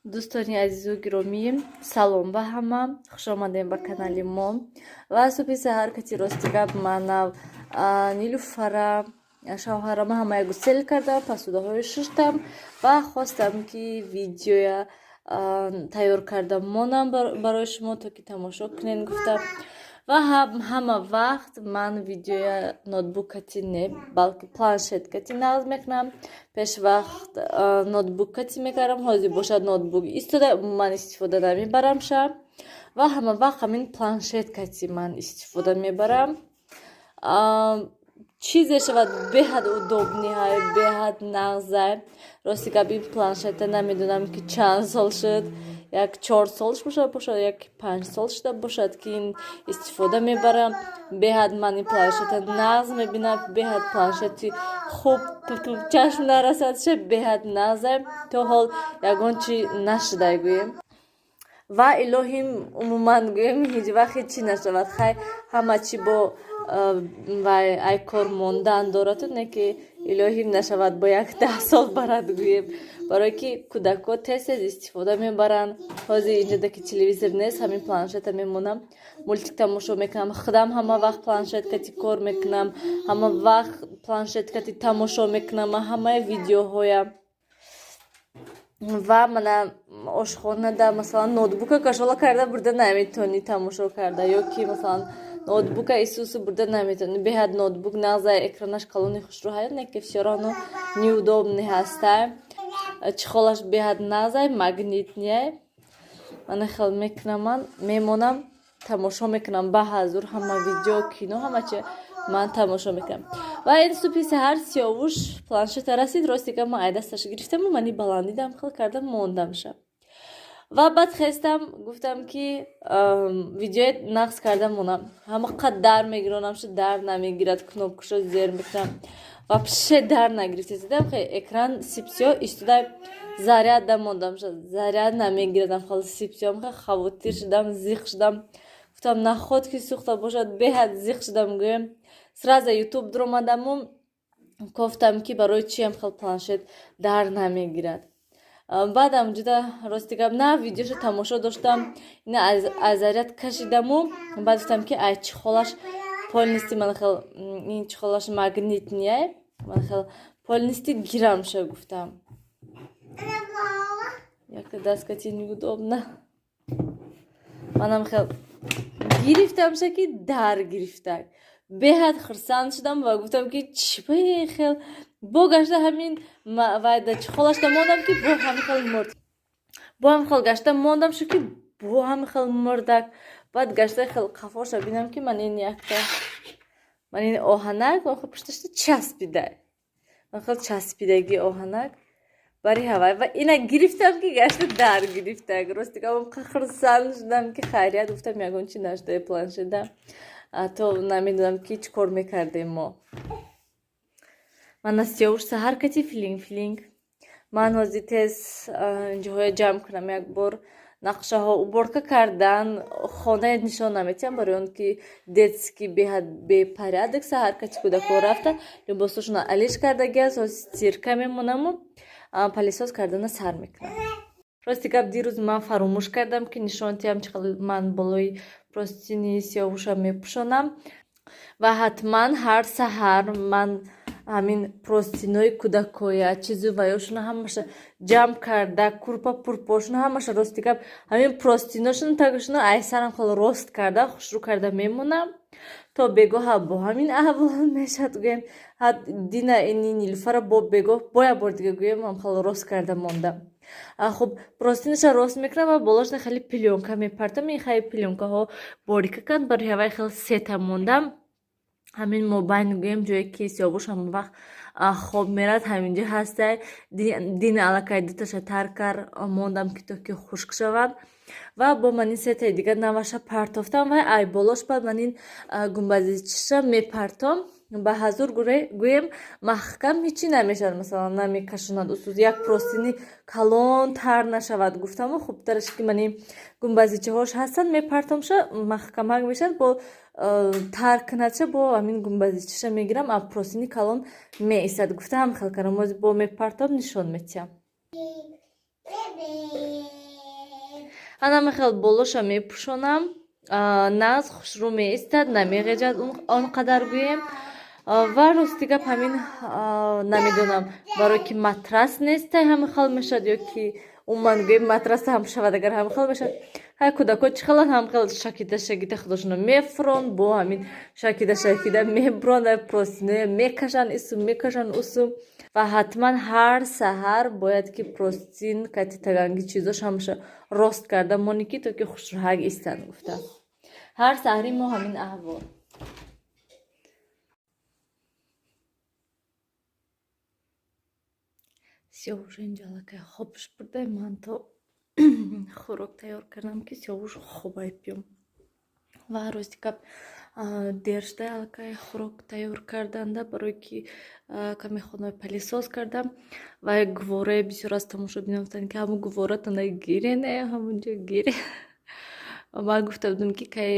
دوستانی عزیز و گرامی سلام به همه خوش آمدین به کانال ما و صبح سحر کتی راستی گپ من نیلوفر شوهرم همه گسل کردم پسوده های ششتم و خواستم که ویدیو تیار کردم مانم برای شما تا که تماشا کنین گفتم و همه وقت من ویدیو نوتبوک کتی نه بلکه پلانشت کتی نقل میکنم پیش وقت نوتبوک کتی میکردم حاضر باشد نوتبوک ایستاده من استفاده نمیبرم شم و همه وقت همین پلانشت کتی من استفاده میبرم چیزی شود بهد удобný های بهد نغزه راستی که این پلانشت نمیدونم که چند سال شد یک 4 سالش باشد یک 5 سال شده باشد که این استفاده میبرم بهد من این پلانشت نغز میبینم بهد پلانشتی خوب چشم نرسد شه بهد نغزه تا حال یگان چی نشده گویم و الهیم عموما گویم هیچ وقت چی نشود خیلی همه چی با و ای کار موندن دارد نه که الهیم نشود با یک 10 سال برد گویم برای که کودک‌ها تست استفاده میبرن حاضر اینجا که تلویزیون نیست همین پلانشت میمونم مولتیک تماشا میکنم خودم همه وقت پلانشت کتی کار میکنم همه وقت پلانشت کتی تماشا میکنم همه ویدیوهای و من آشخانه ده مثلا نوتبوک کشالا کرده برده نمیتونی تماشا کرده یا که مثلا نوتبука Исусу бурда наметони беҳад ноутбук нағза экранаш калони хушрӯҳая не ки всё-равно неудобный ҳастай чихолаш беҳад нағзай магнитнияй ман хел мекунам мемонам тамошо мекунам ба ҳазур ҳама видео кино ҳама чи ман тамошо мекунам ва ин субҳи саҳар сиёвуш планшета расид росте ка ман ай дасташ гирифтам мани баландидам хел кардам мондам шаб و بعد خواستم گفتم که ویدیو نقص کردم مونم همه قد در میگیرونم شد در نمیگیرد کنوپکشو زیر میکنم و پشه در نگرفته دیدم خیلی اکران سیپسیو استوده زریاد دم موندم شد زریاد نمیگیردم خیلی سیپسیو خیلی خواتیر شدم زیخ شدم گفتم نخود که سوخته باشد بهت زیخ شدم گویم سراز یوتیوب درآمدم گفتم که برای چی هم خیلی پلانشت در نمیگیرد بعدم جدا راستی گفتم نه ویدیوشو تماشا داشتم نه از زریاد کشیدم و بعد گفتم که ای چخالش پولنیستی من خیلی این چخالش مگنیتنیه من خیلی پولنیستی گیرم شو گفتم یک دست کتی неудобно منم خیلی گرفتم شو که در گرفتم بهت خرسند شدم و گفتم که چی خیلی با گشته همین وایده چخالش موندم که با همین خیلی مرد با همین خیلی گشته موندم شو که با همین خیلی مردک بعد گشته خیلی قفاش بینم که من این یکتا من این آهنک و خیلی پشتشت چسبیده من خیلی چسبیدگی آهنک برای هوای و اینا گرفتم که گشته در گرفته راستی که من خرسند شدم که خیریت گفتم یکون چی نشده پلانشده تو نمیدونم که چی کار میکردیم ما من از یوش سهر کتی فیلینگ من حاضی تیز جاهای جمع کنم یک بار نقشه ها اوبرکه کردن خانه نشان نمیتیم برای اون که دیتسکی به پریادک سهر کتی کودکو رفته لباسوشون علیش کرده گیز و سیرکه میمونم و پلیساز کردن سر میکنم راستی که دیروز من فراموش کردم که نشان تیم چقدر من بالای پروستینی سیاوشم میپوشانم و حتما هر سحر من همین پروستینای کودکویا چیزی وایشون همش جمع کرده کورپا پورپاشون همش راستی که همین پروستیناشون تاگشون ایسرم خیلی راست کرده خوشرو کرده میمونم تا بگاه با همین احوال میشد گویم دینا اینی نیلوفر با بگاه باید بار دیگه گویم هم خیلی راست کرده موندم خب پروستینش راست میکنم و بالاش خیلی پیلونکا میپرتم این خیلی پیلونکا ها باریکه کند برای هوای خیلی سیتا موندم همین موبایل گویم جایی که سیاوش هم وقت خواب میرد همینجا هسته دین علاقه دیتش ترکر موندم که تو که خشک شود و با من این سیتا دیگه نوشه پرتافتم و ای بالاش بعد من این گنبزیچش میپرتم به حضور گویم محکم هیچی نمیشد مثلا نمیکشوند اسوز یک پروستینی کلان تر نشود گفتم و خوب ترش که من این گنبزیچه هاش هستن میپرتم شد محکمک میشد با تر کنچه با همین گنبزیچش میگیرم اب پروستینی کلان میایستد گفتم خیلی کنم با میپرتم نشان میتیم ҳанаме хел болоша мепӯшонам, наз хушрӯ меистад, намеғеҷад он қадар гӯем. Ва рости гап ҳамин намедонам барои ки матрас нестай ҳамин хел мешавад ё ки умуман гӯем матраса ҳам шавад агар ҳамин хел мешавад. Ҳай кӯдако чӣ хеланд ҳамин хел шакида худошона мефурон бо ҳамин шакида мебуранд простиноя мекашанд ису мекашанд усу. Ва ҳатман ҳар саҳар бояд ки простин кати таганги чизош ҳамаша рост карда монӣ ки то ки хушрӯҳак истанд гуфта. Ҳар саҳари мо ҳамин аҳвол. Сиёвуш инҷа аллакай хобш бурдай, ман то хӯрок тайёр кардам ки сиёвуш хобай пиём. Ва рости гап дер шудай аллакай хӯрок тайёр карданда, барои ки каме хонаро палисоз кардам. Ва гувораи бисёр аз тамошобинам гуфтанд ки ҳамун гуворатона гире не ҳамунҷо гире. Ман гуфта будам ки кай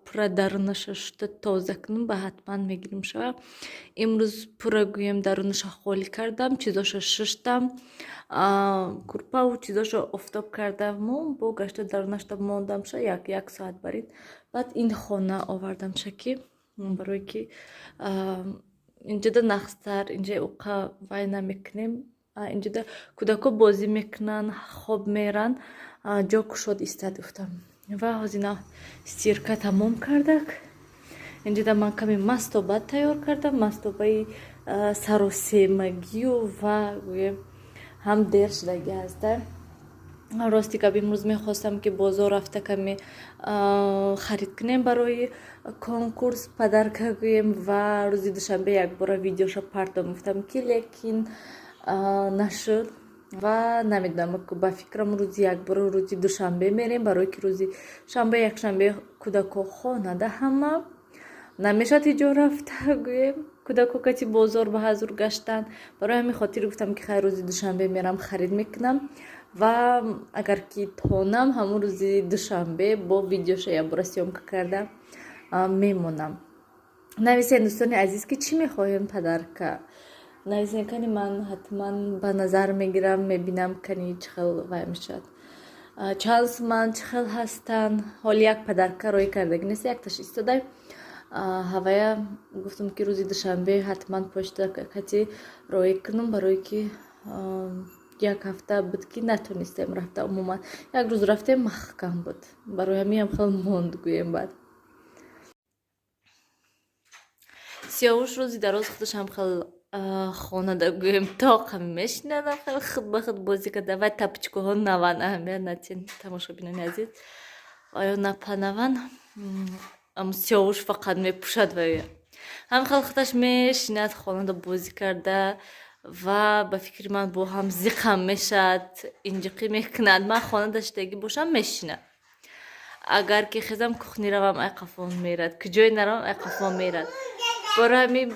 пурра дарунаша шуда тоза кунам ба ҳатман мегирим шава. Имрӯз пурра гӯем дарунаша холӣ кардам, чизоша шиштам, курпаву чизоша офтоб кардаму бо гашта дарунашда мондам ша як соат барин. Баъд ин хона овардам ша ки барои ки инҷода нақстар инҷа уқа вай намекунем. Инҷода кӯдако бозӣ мекунанд, хоб меранд, ҷо кушод истад гуфтам. Ва ҳозина стирка тамом кардак. Инҷода ман каме мастоба тайёр кардам, мастобаи саросемагию ва гӯем ҳам дер шудагӣ аста. Рости гап имрӯз мехостам ки бозор рафта каме харид кунем барои конкурс падарка гӯем ва рӯзи душанбе якбора видеоша партом гуфтам ки лекин нашуд. Ва намедонам ба фикрам рӯзи якбора рӯзи душанбе мерем, барои ки рӯзи шанбе якшанбе кӯдако хонада ҳама намешад иҷо рафта гӯем кӯдако кати бозор ба ҳазур гаштанд. Барои ҳамин хотир гуфтам ки хай рӯзи душанбе мерам харид мекунам ва агар ки тонам ҳамун рӯзи душанбе бо видеоша якбора сёмка карда мемонам. Нависен дӯстони азиз ки чӣ мехоҳем падарка. Нависен кани ман ҳатман ба назар мегирам, мебинам кани чӣ хел вай мешавад. Чанд суман чӣ хел ҳастанд. Ҳоли як падарка рой кардагӣ нест, якташ истодай. Ҳавая гуфтам ки рӯзи душанбе ҳатман почта кати рой кунам, барои ки як ҳафта буд ки натонистем рафта. Умуман як рӯз рафтем маҳкам буд. Барои ҳамин ҳам хел монд гӯем баъд. сиёвуш рӯзи дароз худаш ҳам хел хонада гӯем тоқа мешинадам, хел худ ба худ бозӣ карда. Вай тапочкаҳо наван аҳамият натин тамошобинони азиз. Оё напанаван. Сиёвуш фақат мепӯшад вай ҳам хел худаш мешинад хонада бозӣ карда ва ба фикри ман бо ҳам зиқам мешавад, инҷиқӣ мекунад. Ман хонада шидагӣ бошам мешинад. Агар ки хезам кухни равам ай қафон мерад, куҷое наравам ай қафон мерад. Барои ҳамин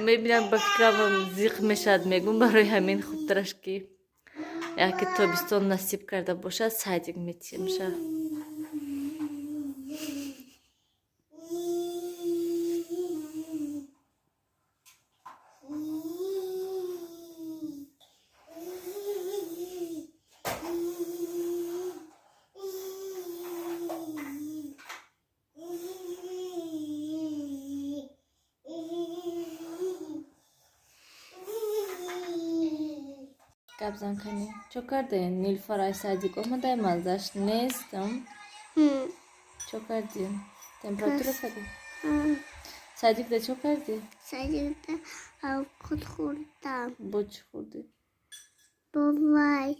мебинам ба фикрам зиқ мешавад, мегӯм барои ҳамин хубтараш ки яке тобистон насиб карда бошад садик метиҳем ша. Гапзан кани чо кардем? Нилфарай садик омадай маззаш нестам. Чо кардем? Температура садик? Садикда чо карди? Садикда овқат хӯрдам. Бо чӣ хӯрдӣ? Бо вай.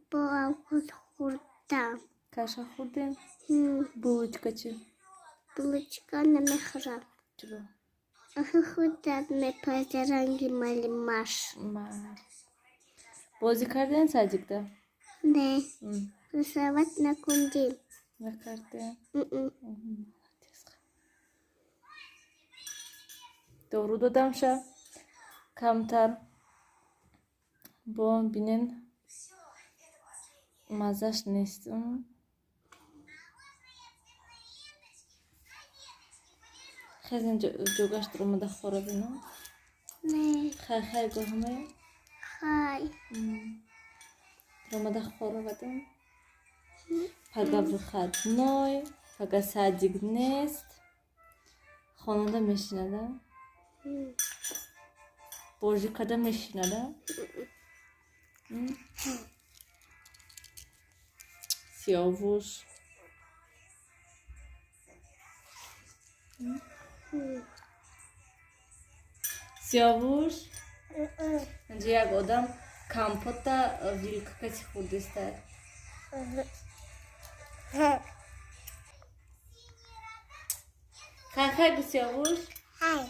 Бо овқат хӯрдам. Каша хӯрдем? Булочка чӣ? Булочка намехӯрам. Чиро? Хӯрдам мепазаранги мали маш. Бозӣ кардем садикда? Не. Рисоват накундем. Накардем? дору додам ша камтар. Бо бинен маззаш нест. хезин ҷогаштыр омада хора бинам. Не. Хай гоҳаме? Хай. омада хора вадам. Пага выходной, пага садик нест. Хонада мешинада? Боржикада мешинада? Сиёвуш. Сиёвуш? Инҷа як одам компотта вилкака чӣ хӯрдистад? Хай гу Сиёвуш? Хай.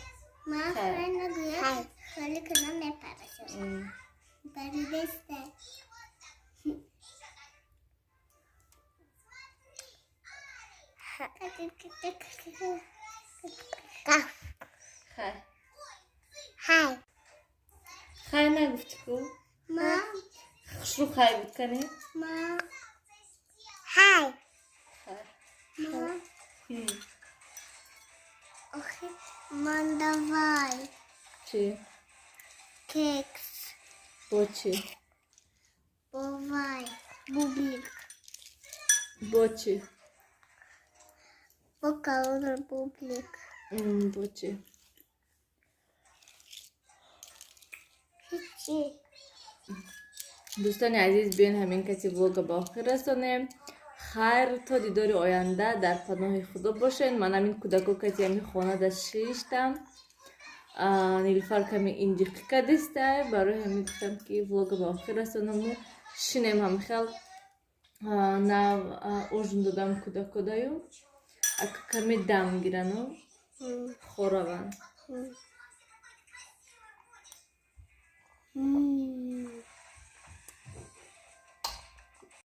Ма Хай. хай нагӯям. Хай. Холи кунам мепарашам. Баридеста. Хай. Хай. Хай нагуфтику? Ма. Хушрӯ хай гуфткани? Ма. Хай. Хай. Ма. Охи. Ман давай. Чӣ? Кекс. Бо чӣ? Бовай. Бублик. Бо чӣ? Бо калор бублик. Бо чӣ? Хичи. дӯстони азиз, биён ҳамин кати влога ба охир расонем. Хайр, то дидори оянда. Дар паноҳи худо бошед. Ман ҳамин кӯдако кати ҳамин хонада шиштам. Нилуфар ками инҷиқӣ кадистай. Барои ҳамин гуфтам ки влога ба охир расонаму шинем ҳамихел нав ожин додам кӯдакодаю. Ака ками дам гирану хораванд.